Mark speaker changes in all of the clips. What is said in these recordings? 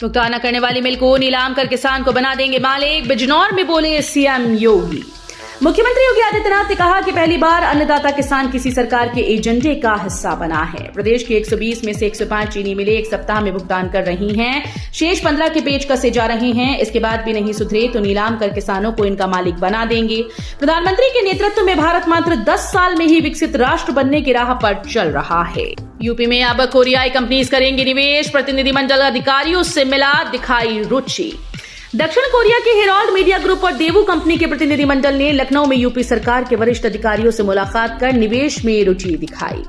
Speaker 1: भुगतान न करने वाली मिल को नीलाम कर किसान को बना देंगे मालिक, बिजनौर में बोले सीएम योगी। मुख्यमंत्री योगी आदित्यनाथ ने कहा कि पहली बार अन्नदाता किसान किसी सरकार के एजेंडे का हिस्सा बना है। प्रदेश की 120 में से 105 चीनी मिलें एक सप्ताह में भुगतान कर रही हैं, शेष 15 के पेच कसे जा रहे हैं। इसके बाद भी नहीं सुधरे तो नीलाम कर किसानों को इनका मालिक बना देंगे। प्रधानमंत्री के नेतृत्व में भारत मात्र 10 साल में ही विकसित राष्ट्र बनने की राह पर चल रहा है। यूपी में अब कोरियाई कंपनीज करेंगी निवेश, प्रतिनिधिमंडल अधिकारियों से मिला, दिखाई रुचि। दक्षिण कोरिया के हेरोल्ड मीडिया ग्रुप और देवू कंपनी के प्रतिनिधिमंडल ने लखनऊ में यूपी सरकार के वरिष्ठ अधिकारियों से मुलाकात कर निवेश में रुचि दिखाई।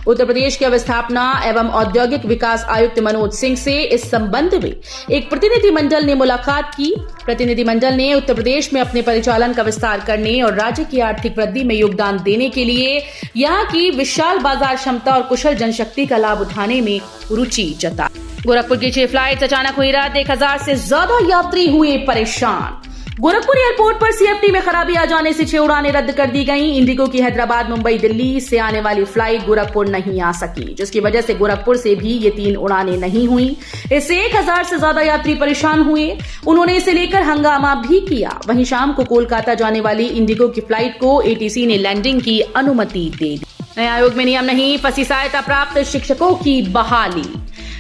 Speaker 1: उत्तर प्रदेश के अवस्थापना एवं औद्योगिक विकास आयुक्त मनोज सिंह से इस संबंध में एक प्रतिनिधिमंडल ने मुलाकात की। प्रतिनिधिमंडल ने उत्तर प्रदेश में अपने परिचालन का विस्तार करने और राज्य की आर्थिक वृद्धि में योगदान देने के लिए यहां की विशाल बाजार क्षमता और कुशल जनशक्ति का लाभ उठाने में रुचि जताई। गोरखपुर की 6 फ्लाइट्स अचानक हुई रद्द, 1000 से ज्यादा यात्री हुए परेशान। गोरखपुर एयरपोर्ट पर सीएफटी में खराबी आ जाने से 6 उड़ानें रद्द कर दी गईं। इंडिगो की हैदराबाद, मुंबई, दिल्ली से आने वाली फ्लाइट गोरखपुर नहीं आ सकी, जिसकी वजह से गोरखपुर से भी ये 3 उड़ानें नहीं हुई। इससे 1000 से ज्यादा यात्री परेशान हुए। उन्होंने इसे लेकर हंगामा भी किया। वहीं शाम को कोलकाता जाने वाली इंडिगो की फ्लाइट को एटीसी ने लैंडिंग की अनुमति दे दी। नए आयोग में नियम नहीं, फंसी सहायता प्राप्त शिक्षकों की बहाली।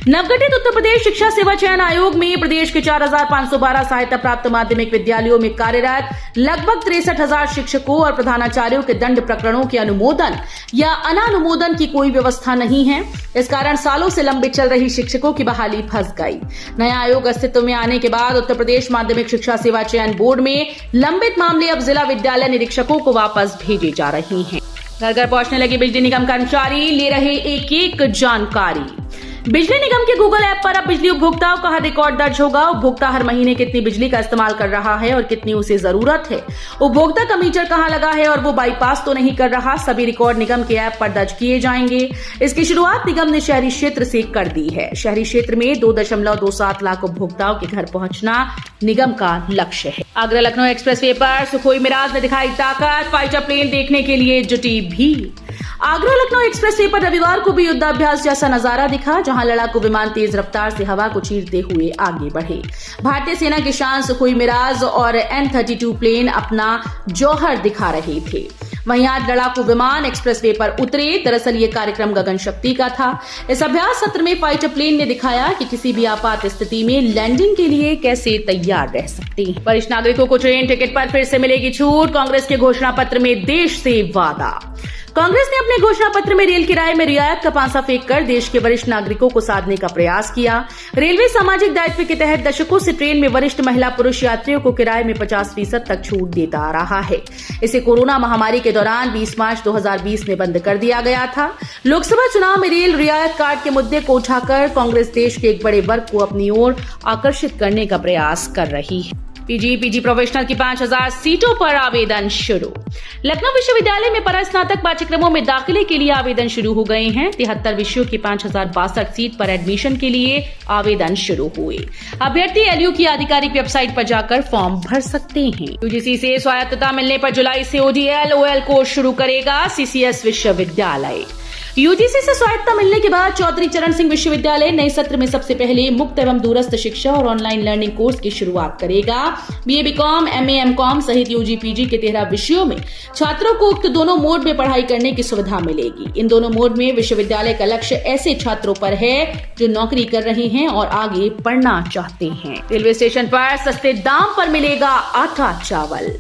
Speaker 1: नवगठित उत्तर प्रदेश शिक्षा सेवा चयन आयोग में प्रदेश के 4512 सहायता प्राप्त माध्यमिक विद्यालयों में कार्यरत लगभग 63,000 शिक्षकों और प्रधानाचार्यों के दंड प्रकरणों के अनुमोदन या अनानुमोदन की कोई व्यवस्था नहीं है। इस कारण सालों से लंबित चल रही शिक्षकों की बहाली फंस गई। नया आयोग अस्तित्व में आने के बाद उत्तर प्रदेश माध्यमिक शिक्षा सेवा चयन बोर्ड में लंबित मामले अब जिला विद्यालय निरीक्षकों को वापस भेजे जा रहे हैं। घर घर पहुंचने लगे बिजली निगम कर्मचारी, ले रहे एक जानकारी। बिजली निगम के गूगल ऐप पर अब बिजली उपभोक्ताओं का हर रिकॉर्ड दर्ज होगा। उपभोक्ता हर महीने कितनी बिजली का इस्तेमाल कर रहा है और कितनी उसे जरूरत है, उपभोक्ता का मीटर कहां लगा है और वो बाईपास तो नहीं कर रहा, सभी रिकॉर्ड निगम के ऐप पर दर्ज किए जाएंगे। इसकी शुरुआत निगम ने शहरी क्षेत्र से कर दी है। शहरी क्षेत्र में 2.27 लाख उपभोक्ताओं के घर पहुंचना निगम का लक्ष्य है। आगरा लखनऊ एक्सप्रेसवे पर सुखोई मिराज ने दिखाई ताकत, फाइटर प्लेन देखने के लिए जुटी भीड़। आगरा लखनऊ एक्सप्रेसवे पर रविवार को भी युद्धाभ्यास जैसा नजारा दिखा, जहां लड़ाकू विमान तेज रफ्तार से हवा को चीरते हुए आगे बढ़े। भारतीय सेना के शान सुखोई मिराज और N-32 प्लेन अपना जौहर दिखा रहे थे। वहीं आज लड़ाकू विमान एक्सप्रेसवे पर उतरे। दरअसल ये कार्यक्रम गगन शक्ति का था। इस अभ्यास सत्र में फाइटर प्लेन ने दिखाया कि किसी भी आपात स्थिति में लैंडिंग के लिए कैसे तैयार रह सकते हैं। वरिष्ठ नागरिकों को ट्रेन टिकट पर फिर से मिलेगी छूट। कांग्रेस के घोषणा पत्र में देश से वादा। कांग्रेस ने अपने घोषणा पत्र में रेल किराए में रियायत का पांसा फेंककर देश के वरिष्ठ नागरिकों को साधने का प्रयास किया। रेलवे सामाजिक दायित्व के तहत दशकों से ट्रेन में वरिष्ठ महिला पुरुष यात्रियों को किराए में 50% तक छूट देता आ रहा है। इसे कोरोना महामारी के दौरान 20 मार्च 2020 में बंद कर दिया गया था। लोकसभा चुनाव में रेल रियायत कार्ड के मुद्दे को उठाकर कांग्रेस देश के एक बड़े वर्ग को अपनी ओर आकर्षित करने का प्रयास कर रही है। पीजी प्रोफेशनल की 5000 सीटों पर आवेदन शुरू। लखनऊ विश्वविद्यालय में परास्नातक पाठ्यक्रमों में दाखिले के लिए आवेदन शुरू हो गए हैं। 73 विषयों की 5062 सीट पर एडमिशन के लिए आवेदन शुरू हुए। अभ्यर्थी एलयू की आधिकारिक वेबसाइट पर जाकर फॉर्म भर सकते हैं। यूजीसी से स्वायत्तता मिलने पर जुलाई से ओल कोर्स शुरू करेगा सीसीएस विश्वविद्यालय। यूजीसी से स्वायत्तता मिलने के बाद चौधरी चरण सिंह विश्वविद्यालय नए सत्र में सबसे पहले मुक्त एवं दूरस्थ शिक्षा और ऑनलाइन लर्निंग कोर्स की शुरुआत करेगा। बीए, बीकॉम, एमए, एमकॉम सहित यूजी, पीजी के 13 विषयों में छात्रों को उक्त दोनों मोड में पढ़ाई करने की सुविधा मिलेगी। इन दोनों मोड में विश्वविद्यालय का लक्ष्य ऐसे छात्रों पर है जो नौकरी कर रहे हैं और आगे पढ़ना चाहते हैं। रेलवे स्टेशन पर सस्ते दाम पर मिलेगा आटा चावल।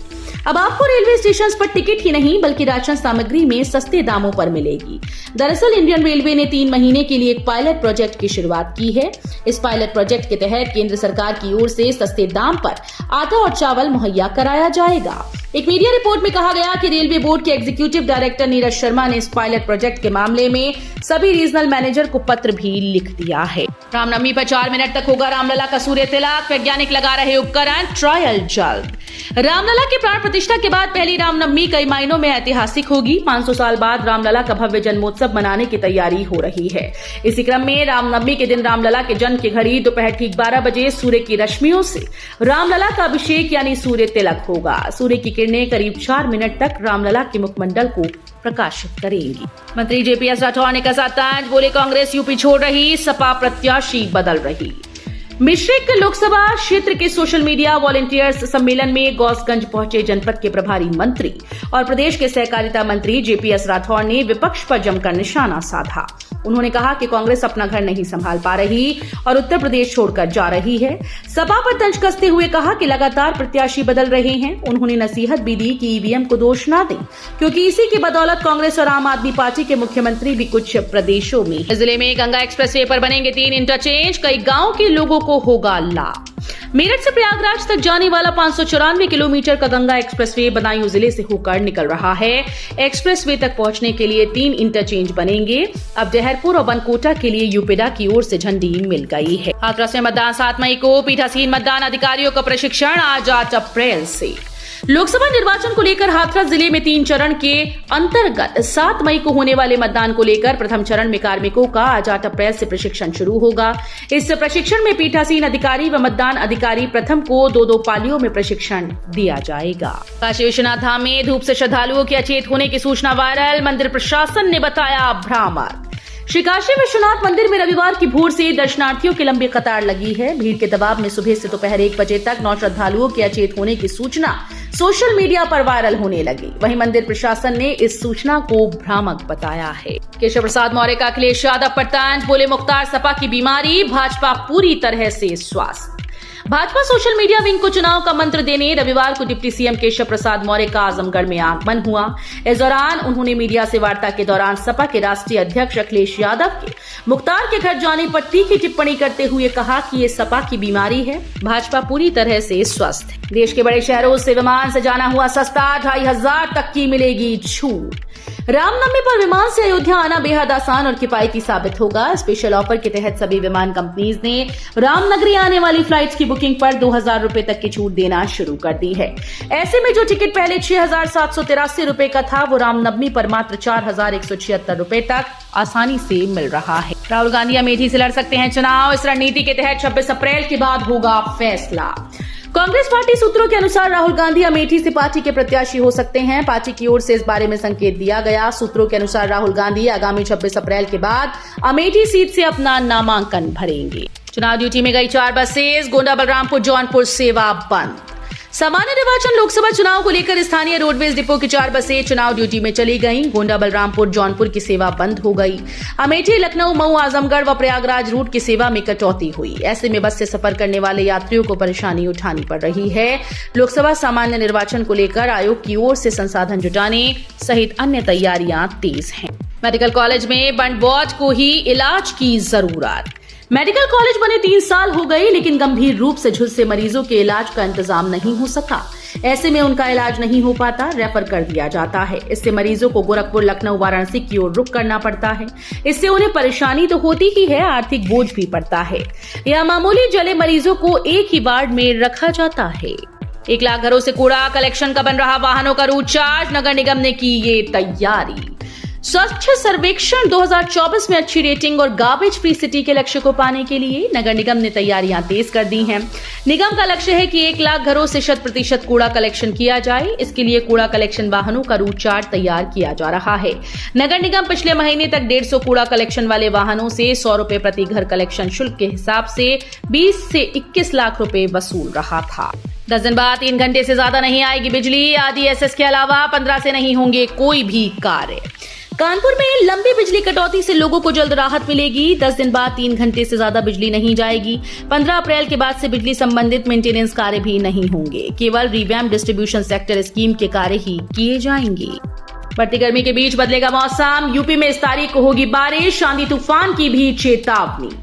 Speaker 1: अब आपको रेलवे स्टेशन पर टिकट ही नहीं बल्कि राशन सामग्री में सस्ते दामों पर मिलेगी। दरअसल इंडियन रेलवे ने 3 महीने के लिए एक पायलट प्रोजेक्ट की शुरुआत की है। इस पायलट प्रोजेक्ट के तहत केंद्र सरकार की ओर से सस्ते दाम पर आटा और चावल मुहैया कराया जाएगा। एक मीडिया रिपोर्ट में कहा गया कि रेलवे बोर्ड के एग्जीक्यूटिव डायरेक्टर नीरज शर्मा ने इस पायलट प्रोजेक्ट के मामले में सभी रीजनल मैनेजर को पत्र भी लिख दिया है। रामनवमी पर 4 मिनट तक होगा रामलला का सूर्य तिलक। वैज्ञानिक लगा रहे उपकरण, ट्रायल जल्द। रामलला के प्राण प्रतिष्ठा के बाद पहली रामनवमी कई मायनों में ऐतिहासिक होगी। 500 साल बाद रामलला का भव्य जन्मोत्सव मनाने की तैयारी हो रही है। इसी क्रम में रामनवमी के दिन रामलला के जन्म की घड़ी दोपहर ठीक 12 बजे सूर्य की रश्मियों से रामलला का अभिषेक यानी सूर्य तिलक होगा। सूर्य की किरणें करीब 4 मिनट तक रामलला के मुखमंडल को प्रकाशित करेंगी। मंत्री जेपीएस राठौर ने कसा तंज, बोले कांग्रेस यूपी छोड़ रही, सपा प्रत्याशी बदल रही। मिश्रिक लोकसभा क्षेत्र के सोशल मीडिया वॉलंटियर्स सम्मेलन में गौसगंज पहुंचे जनपद के प्रभारी मंत्री और प्रदेश के सहकारिता मंत्री जेपीएस राठौर ने विपक्ष पर जमकर निशाना साधा। उन्होंने कहा कि कांग्रेस अपना घर नहीं संभाल पा रही और उत्तर प्रदेश छोड़कर जा रही है। सपा पर तंज कसते हुए कहा कि लगातार प्रत्याशी बदल रहे हैं। उन्होंने नसीहत भी दी कि ईवीएम को दोष ना दें, क्योंकि इसी की बदौलत कांग्रेस और आम आदमी पार्टी के मुख्यमंत्री भी कुछ प्रदेशों में। जिले में गंगा एक्सप्रेसवे पर बनेंगे 3 इंटरचेंज, कई गाँव के लोगों को होगा लाभ। मेरठ से प्रयागराज तक जाने वाला 594 किलोमीटर का गंगा एक्सप्रेसवे बदायूं जिले से होकर निकल रहा है। एक्सप्रेसवे तक पहुंचने के लिए 3 इंटरचेंज बनेंगे। अब डहरपुर और बनकोटा के लिए यूपीडा की ओर से झंडी मिल गई है। हाथरस में मतदान 7 मई को, पीठासीन मतदान अधिकारियों का प्रशिक्षण आज 8 अप्रैल से। लोकसभा निर्वाचन को लेकर हाथरस जिले में 3 चरण के अंतर्गत 7 मई को होने वाले मतदान को लेकर प्रथम चरण में कार्मिकों का आज 8 अप्रैल से प्रशिक्षण शुरू होगा। इस प्रशिक्षण में पीठासीन अधिकारी व मतदान अधिकारी प्रथम को 2-2 पालियों में प्रशिक्षण दिया जाएगा। काशी विश्वनाथ धाम में धूप से श्रद्धालुओं के अचेत होने की सूचना वायरल, मंदिर प्रशासन ने बताया भ्रामक। श्री काशी विश्वनाथ मंदिर में रविवार की भोर से दर्शनार्थियों की लंबी कतार लगी है। भीड़ के दबाव में सुबह से दोपहर 1 बजे तक 9 श्रद्धालुओं के अचेत होने की सूचना सोशल मीडिया पर वायरल होने लगी। वहीं मंदिर प्रशासन ने इस सूचना को भ्रामक बताया है। केशव प्रसाद मौर्य का अखिलेश यादव पर तंज, बोले मुख्तार सपा की बीमारी, भाजपा पूरी तरह से स्वस्थ। भाजपा सोशल मीडिया विंग को चुनाव का मंत्र देने रविवार को डिप्टी सीएम केशव प्रसाद मौर्य का आजमगढ़ में आगमन हुआ। इस दौरान उन्होंने मीडिया से वार्ता के दौरान सपा के राष्ट्रीय अध्यक्ष अखिलेश यादव के मुख्तार के घर जाने पर तीखी टिप्पणी करते हुए कहा कि ये सपा की बीमारी है, भाजपा पूरी तरह से स्वस्थ है। देश के बड़े शहरों से विमान से जाना हुआ सस्ता, 2500 तक की मिलेगी छूट। रामनवमी पर विमान से अयोध्या आना बेहद आसान और किफायती साबित होगा। स्पेशल ऑफर के तहत सभी विमान कंपनीज ने रामनगरी आने वाली फ्लाइट्स की बुकिंग पर 2000 रुपए तक की छूट देना शुरू कर दी है। ऐसे में जो टिकट पहले 6783 रुपए का था, वो रामनवमी पर मात्र 4176 रुपए तक आसानी से मिल रहा है। राहुल गांधी अमेठी से लड़ सकते हैं चुनाव, इस रणनीति के तहत 26 अप्रैल के बाद होगा फैसला। कांग्रेस पार्टी सूत्रों के अनुसार राहुल गांधी अमेठी से पार्टी के प्रत्याशी हो सकते हैं। पार्टी की ओर से इस बारे में संकेत दिया गया। सूत्रों के अनुसार राहुल गांधी आगामी 26 अप्रैल के बाद अमेठी सीट से अपना नामांकन भरेंगे। चुनाव ड्यूटी में गई 4 बसेस, गोंडा बलरामपुर जौनपुर सेवा बंद। सामान्य निर्वाचन लोकसभा चुनाव को लेकर स्थानीय रोडवेज डिपो की 4 बसें चुनाव ड्यूटी में चली गईं। गोंडा बलरामपुर जौनपुर की सेवा बंद हो गई। अमेठी लखनऊ मऊ आजमगढ़ व प्रयागराज रूट की सेवा में कटौती हुई। ऐसे में बस से सफर करने वाले यात्रियों को परेशानी उठानी पड़ रही है। लोकसभा सामान्य निर्वाचन को लेकर आयोग की ओर से संसाधन जुटाने सहित अन्य तैयारियां तेज हैं। मेडिकल कॉलेज में बंद वार्ड को ही इलाज की जरूरत। मेडिकल कॉलेज बने 3 साल हो गए, लेकिन गंभीर रूप से झुलसे मरीजों के इलाज का इंतजाम नहीं हो सका। ऐसे में उनका इलाज नहीं हो पाता, रेफर कर दिया जाता है। इससे मरीजों को गोरखपुर लखनऊ वाराणसी की ओर रुख करना पड़ता है। इससे उन्हें परेशानी तो होती ही है, आर्थिक बोझ भी पड़ता है। यह मामूली जले मरीजों को एक ही वार्ड में रखा जाता है। 1 लाख घरों से कूड़ा कलेक्शन का बन रहा वाहनों का रूट चार्ज, नगर निगम ने की ये तैयारी। स्वच्छ सर्वेक्षण 2024 में अच्छी रेटिंग और गार्बेज फ्री सिटी के लक्ष्य को पाने के लिए नगर निगम ने तैयारियां तेज कर दी हैं। निगम का लक्ष्य है कि 1 लाख घरों से 100% कूड़ा कलेक्शन किया जाए। इसके लिए कूड़ा कलेक्शन वाहनों का रूट चार्ट तैयार किया जा रहा है। नगर निगम पिछले महीने तक 150 कूड़ा कलेक्शन वाले वाहनों से 100 रुपए प्रति घर कलेक्शन शुल्क के हिसाब से 20 से 21 लाख रुपए वसूल रहा था। 10 दिन बाद 3 घंटे से ज्यादा नहीं आएगी बिजली। आरडीएसएस के अलावा 15 से नहीं होंगे कोई भी कार्य। कानपुर में लंबी बिजली कटौती से लोगों को जल्द राहत मिलेगी। 10 दिन बाद 3 घंटे से ज्यादा बिजली नहीं जाएगी। 15 अप्रैल के बाद से बिजली संबंधित मेंटेनेंस कार्य भी नहीं होंगे। केवल रिवैम्प डिस्ट्रीब्यूशन सेक्टर स्कीम के कार्य ही किए जाएंगे। बढ़ती गर्मी के बीच बदलेगा मौसम। यूपी में इस तारीख को होगी बारिश, आंधी तूफान की भी चेतावनी।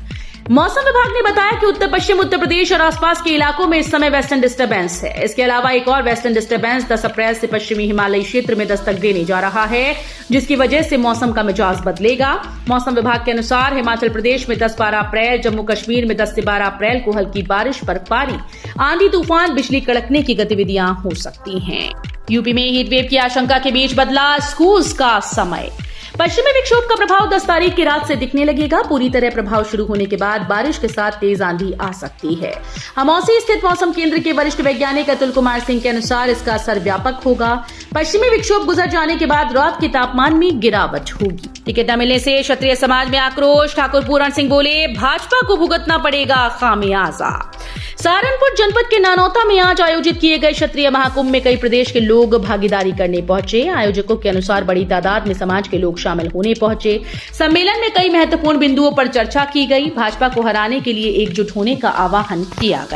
Speaker 1: मौसम विभाग ने बताया कि उत्तर पश्चिम उत्तर प्रदेश और आसपास के इलाकों में इस समय वेस्टर्न डिस्टर्बेंस है। इसके अलावा एक और वेस्टर्न डिस्टर्बेंस 10 अप्रैल से पश्चिमी हिमालयी क्षेत्र में दस्तक देने जा रहा है, जिसकी वजह से मौसम का मिजाज बदलेगा। मौसम विभाग के अनुसार हिमाचल प्रदेश में 10-12 अप्रैल, जम्मू कश्मीर में 10 से 12 अप्रैल को हल्की बारिश, बर्फबारी, आंधी तूफान, बिजली कड़कने की गतिविधियां हो सकती हैं। यूपी में हीट वेव की आशंका के बीच बदला स्कूल्स का समय। पश्चिमी विक्षोभ का प्रभाव 10 तारीख की रात से दिखने लगेगा। पूरी तरह प्रभाव शुरू होने के बाद बारिश के साथ तेज आंधी आ सकती है। हमौसी स्थित मौसम केंद्र के वरिष्ठ वैज्ञानिक अतुल कुमार सिंह के अनुसार इसका असर व्यापक होगा। पश्चिमी विक्षोभ गुजर जाने के बाद रात के तापमान में गिरावट होगी। टिकट न मिलने से क्षत्रिय समाज में आक्रोश। ठाकुर पूरण सिंह बोले, भाजपा को भुगतना पड़ेगा खामियाजा। सहारनपुर जनपद के नानौता में आज आयोजित किए गए क्षत्रिय महाकुंभ में कई प्रदेश के लोग भागीदारी करने पहुंचे। आयोजकों के अनुसार बड़ी तादाद में समाज के लोग शामिल होने पहुंचे। सम्मेलन में कई महत्वपूर्ण बिंदुओं पर चर्चा की गई। भाजपा को हराने के लिए एकजुट होने का आह्वान किया गया।